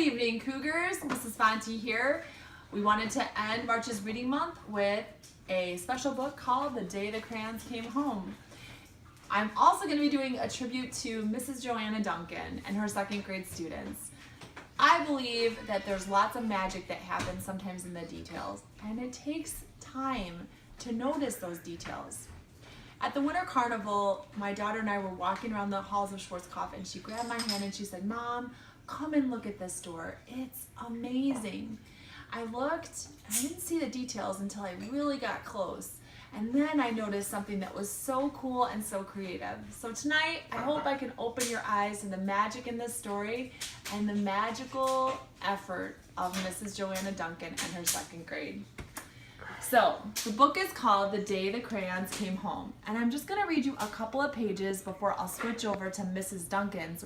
evening, Cougars. Mrs. Fonte here. We wanted to end March's Reading Month with a special book called The Day the Crayons Came Home. I'm also going to be doing a tribute to Mrs. Joanna Duncan and her second grade students. I believe that there's lots of magic that happens sometimes in the details, and it takes time to notice those details. At the Winter Carnival, my daughter and I were walking around the halls of Schwarzkopf, and she grabbed my hand and she said, "Mom, come and look at this store. It's amazing." I looked, and I didn't see the details until I really got close. And then I noticed something that was so cool and so creative. So tonight, I hope I can open your eyes to the magic in this story and the magical effort of Mrs. Joanna Duncan and her second grade. So, the book is called The Day the Crayons Came Home, and I'm just going to read you a couple of pages before I'll switch over to Mrs. Duncan's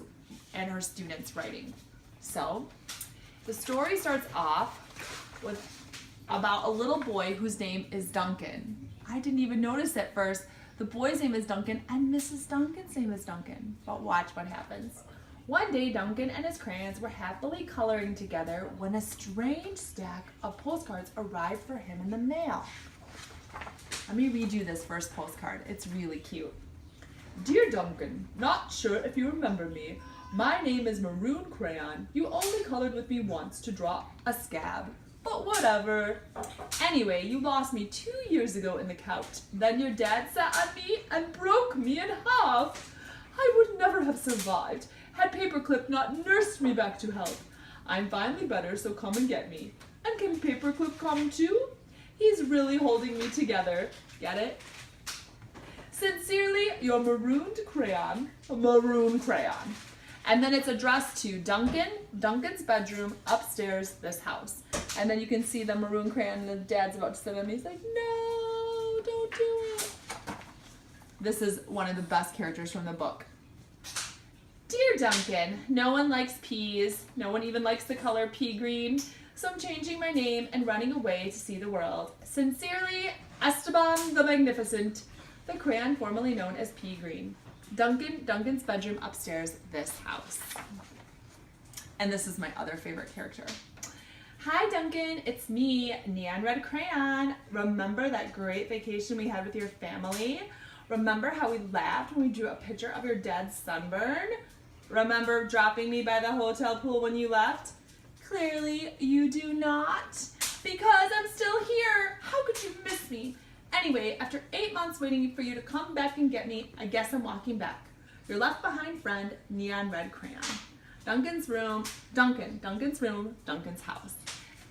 and her students' writing. So, the story starts off with about a little boy whose name is Duncan. I didn't even notice at first. The boy's name is Duncan and Mrs. Duncan's name is Duncan. But watch what happens. One day, Duncan and his crayons were happily coloring together when a strange stack of postcards arrived for him in the mail. Let me read you this first postcard. It's really cute. "Dear Duncan, not sure if you remember me. My name is Maroon Crayon. You only colored with me once to draw a scab. But whatever. Anyway, you lost me 2 years ago in the couch. Then your dad sat on me and broke me in half. I would never have survived had Paperclip not nursed me back to health. I'm finally better, so come and get me. And can Paperclip come too? He's really holding me together. Get it? Sincerely, your marooned crayon, Maroon Crayon." And then it's addressed to Duncan, Duncan's bedroom, upstairs, this house. And then you can see the maroon crayon, and the dad's about to sit on me. He's like, "No, don't do it." This is one of the best characters from the book. "Dear Duncan, no one likes peas. No one even likes the color pea green. So I'm changing my name and running away to see the world. Sincerely, Esteban the Magnificent, the crayon formerly known as pea green. Duncan, Duncan's bedroom upstairs, this house." And this is my other favorite character. "Hi Duncan, it's me, Neon Red Crayon. Remember that great vacation we had with your family? Remember how we laughed when we drew a picture of your dad's sunburn? Remember dropping me by the hotel pool when you left? Clearly you do not, because I'm still here. How could you miss me? Anyway, after 8 months waiting for you to come back and get me, I guess I'm walking back. Your left behind friend, Neon Red Crayon. Duncan's room, Duncan's room, Duncan's house."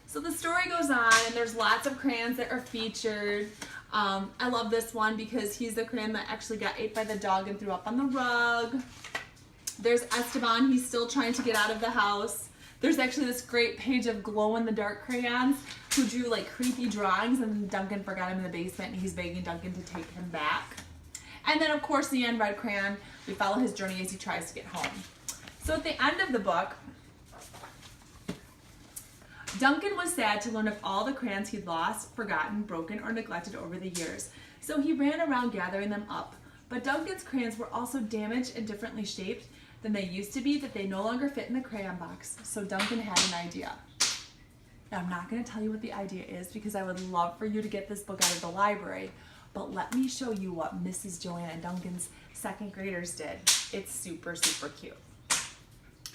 So the story goes on, and there's lots of crayons that are featured. I love this one because he's the crayon that actually got ate by the dog and threw up on the rug. There's Esteban, he's still trying to get out of the house. There's actually this great page of glow-in-the-dark crayons who drew like creepy drawings, and Duncan forgot him in the basement, and he's begging Duncan to take him back. And then, of course, the Neon Red Crayon, we follow his journey as he tries to get home. So at the end of the book, Duncan was sad to learn of all the crayons he'd lost, forgotten, broken, or neglected over the years. So he ran around gathering them up. But Duncan's crayons were also damaged and differently shaped than they used to be, that they no longer fit in the crayon box. So Duncan had an idea. Now, I'm not going to tell you what the idea is because I would love for you to get this book out of the library, but let me show you what Mrs. Joanna Duncan's second graders did. It's super, super cute.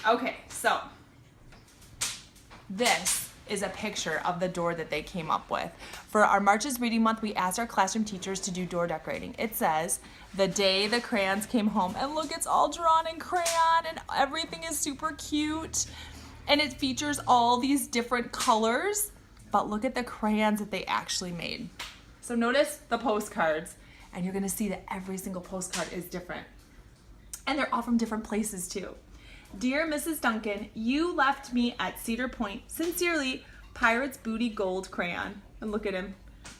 Okay, so this is a picture of the door that they came up with. For our March's Reading Month, we asked our classroom teachers to do door decorating. It says, "The day the crayons came home." And look, it's all drawn in crayon and everything is super cute. And it features all these different colors, but look at the crayons that they actually made. So notice the postcards, and you're gonna see that every single postcard is different. And they're all from different places too. "Dear Mrs. Duncan, you left me at Cedar Point. Sincerely, Pirate's Booty Gold Crayon." And look at him.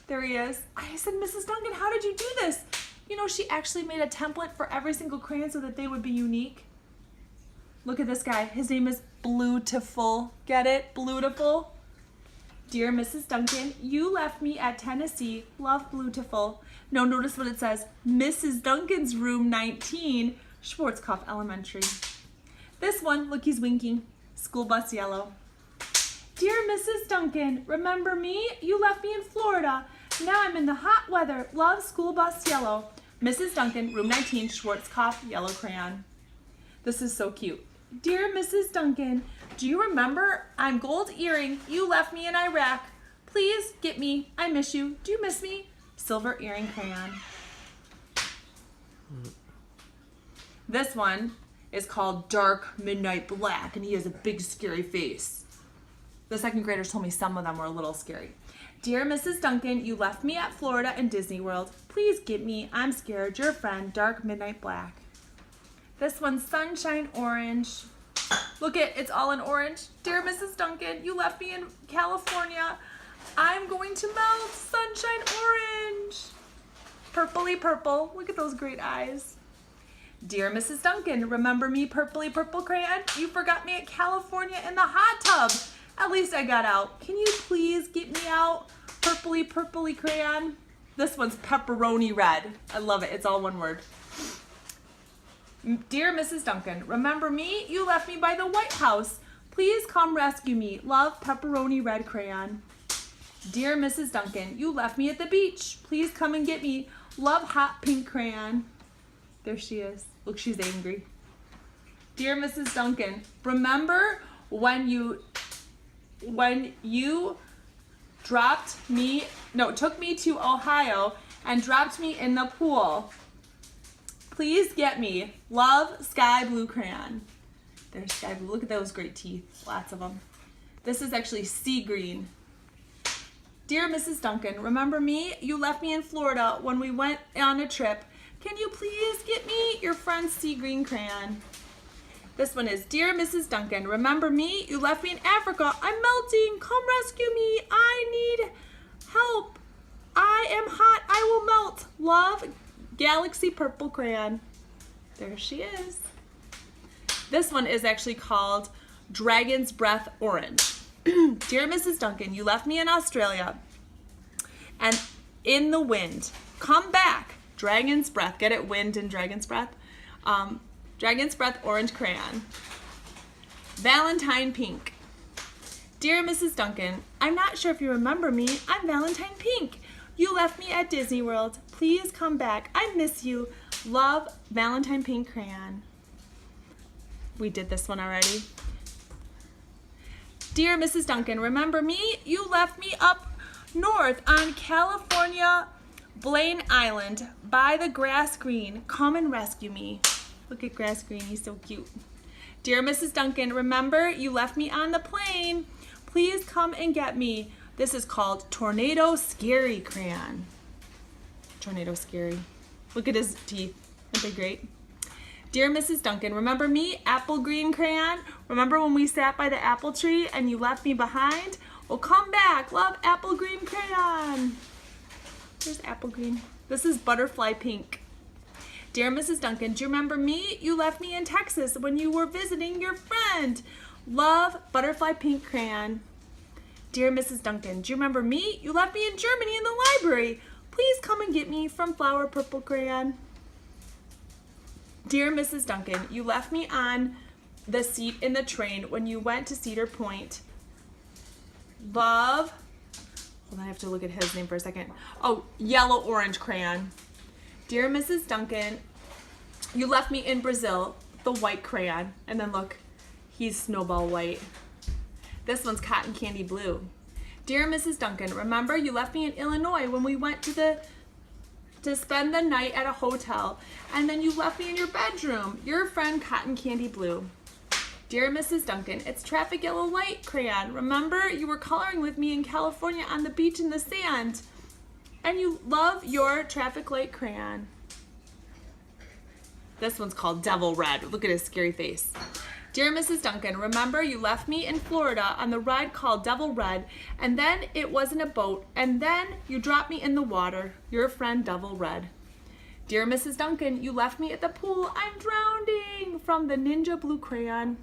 There he is. I said, "Mrs. Duncan, how did you do this?" You know, she actually made a template for every single crayon so that they would be unique. Look at this guy. His name is Bluetiful. Get it? Bluetiful. "Dear Mrs. Duncan, you left me at Tennessee. Love, Bluetiful." Now notice what it says. "Mrs. Duncan's room 19, Schwarzkopf Elementary." This one, look, he's winking. "School bus yellow." Dear Mrs. Duncan, remember me? You left me in Florida. Now I'm in the hot weather. Love, school bus yellow. Mrs. Duncan, room 19, Schwarzkopf, yellow crayon. This is so cute. Dear Mrs. Duncan, do you remember? I'm gold earring. You left me in Iraq. Please get me. I miss you. Do you miss me? Silver earring crayon. This one is called Dark Midnight Black, and he has a big scary face. The second graders told me some of them were a little scary. Dear Mrs. Duncan, you left me at Florida and Disney World. Please get me. I'm scared. Your friend, Dark Midnight Black. This one's Sunshine Orange. Look it, it's all in orange. Dear Mrs. Duncan, you left me in California. I'm going to melt. Sunshine Orange. Purpley purple. Look at those great eyes. Dear Mrs. Duncan, remember me, purpley purple crayon? You forgot me at California in the hot tub. At least I got out. Can you please get me out, purpley purpley crayon? This one's pepperoni red. I love it. It's all one word. Dear Mrs. Duncan, remember me? You left me by the White House. Please come rescue me. Love, pepperoni red crayon. Dear Mrs. Duncan, you left me at the beach. Please come and get me. Love, hot pink crayon. There she is. Look, she's angry. Dear Mrs. Duncan, remember when you took me to Ohio and dropped me in the pool. Please get me. Love, sky blue crayon. There's sky blue. Look at those great teeth. Lots of them. This is actually sea green. Dear Mrs. Duncan, remember me? You left me in Florida when we went on a trip. Can you please get me your friend's sea green crayon? This one is, Dear Mrs. Duncan, remember me? You left me in Africa. I'm melting. Come rescue me. I need help. I am hot. I will melt. Love, galaxy purple crayon. There she is. This one is actually called Dragon's Breath Orange. Dear Mrs. Duncan, you left me in Australia and in the wind. Come back. Dragon's Breath. Get it? Wind and Dragon's Breath. Dragon's Breath Orange crayon. Valentine Pink. Dear Mrs. Duncan, I'm not sure if you remember me. I'm Valentine Pink. You left me at Disney World. Please come back. I miss you. Love, Valentine Pink crayon. We did this one already. Dear Mrs. Duncan, remember me? You left me up north on California Blaine Island by the grass green. Come and rescue me. Look at grass green, he's so cute. Dear Mrs. Duncan, remember you left me on the plane. Please come and get me. This is called Tornado Scary crayon. Tornado Scary. Look at his teeth. Aren't they great? Dear Mrs. Duncan, remember me? Apple green crayon. Remember when we sat by the apple tree and you left me behind? Well, come back. Love, apple green crayon. Here's apple green. This is butterfly pink. Dear Mrs. Duncan, do you remember me? You left me in Texas when you were visiting your friend. Love, butterfly pink crayon. Dear Mrs. Duncan, do you remember me? You left me in Germany in the library. Please come and get me from flower purple crayon. Dear Mrs. Duncan, you left me on the seat in the train when you went to Cedar Point. Love, hold on, I have to look at his name for a second. Oh, yellow orange crayon. Dear Mrs. Duncan, you left me in Brazil, the white crayon. And then look, he's snowball white. This one's cotton candy blue. Dear Mrs. Duncan, remember you left me in Illinois when we went to spend the night at a hotel, and then you left me in your bedroom. Your friend, Cotton Candy Blue. Dear Mrs. Duncan, it's traffic yellow light crayon. Remember you were coloring with me in California on the beach in the sand, and you love your traffic light crayon. This one's called Devil Red. Look at his scary face. Dear Mrs. Duncan, remember you left me in Florida on the ride called Devil Red, and then it was in a boat, and then you dropped me in the water. Your friend, Devil Red. Dear Mrs. Duncan, you left me at the pool. I'm drowning. From the Ninja Blue crayon.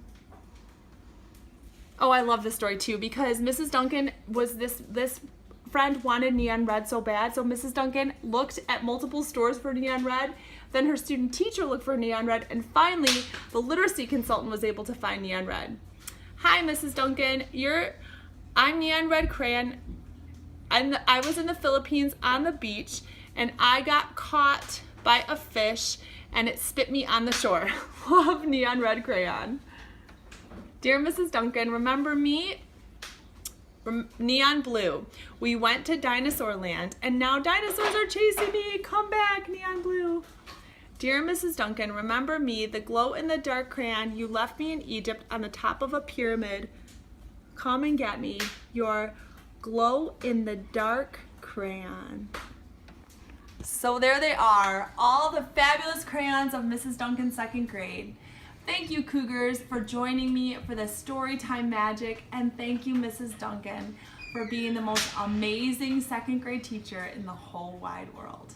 Oh, I love this story too, because Mrs. Duncan was this friend wanted neon red so bad, so Mrs. Duncan looked at multiple stores for neon red. Then her student teacher looked for neon red, and finally the literacy consultant was able to find neon red. Hi, Mrs. Duncan. I'm Neon Red Crayon. I was in the Philippines on the beach, and I got caught by a fish, and it spit me on the shore. Love, Neon Red Crayon. Dear Mrs. Duncan, remember me? Neon Blue. We went to Dinosaur Land, and now dinosaurs are chasing me. Come back, Neon Blue. Dear Mrs. Duncan, remember me, the glow-in-the-dark crayon. You left me in Egypt on the top of a pyramid. Come and get me, your glow-in-the-dark crayon. So there they are, all the fabulous crayons of Mrs. Duncan's second grade. Thank you, Cougars, for joining me for this story time magic, and thank you, Mrs. Duncan, for being the most amazing second grade teacher in the whole wide world.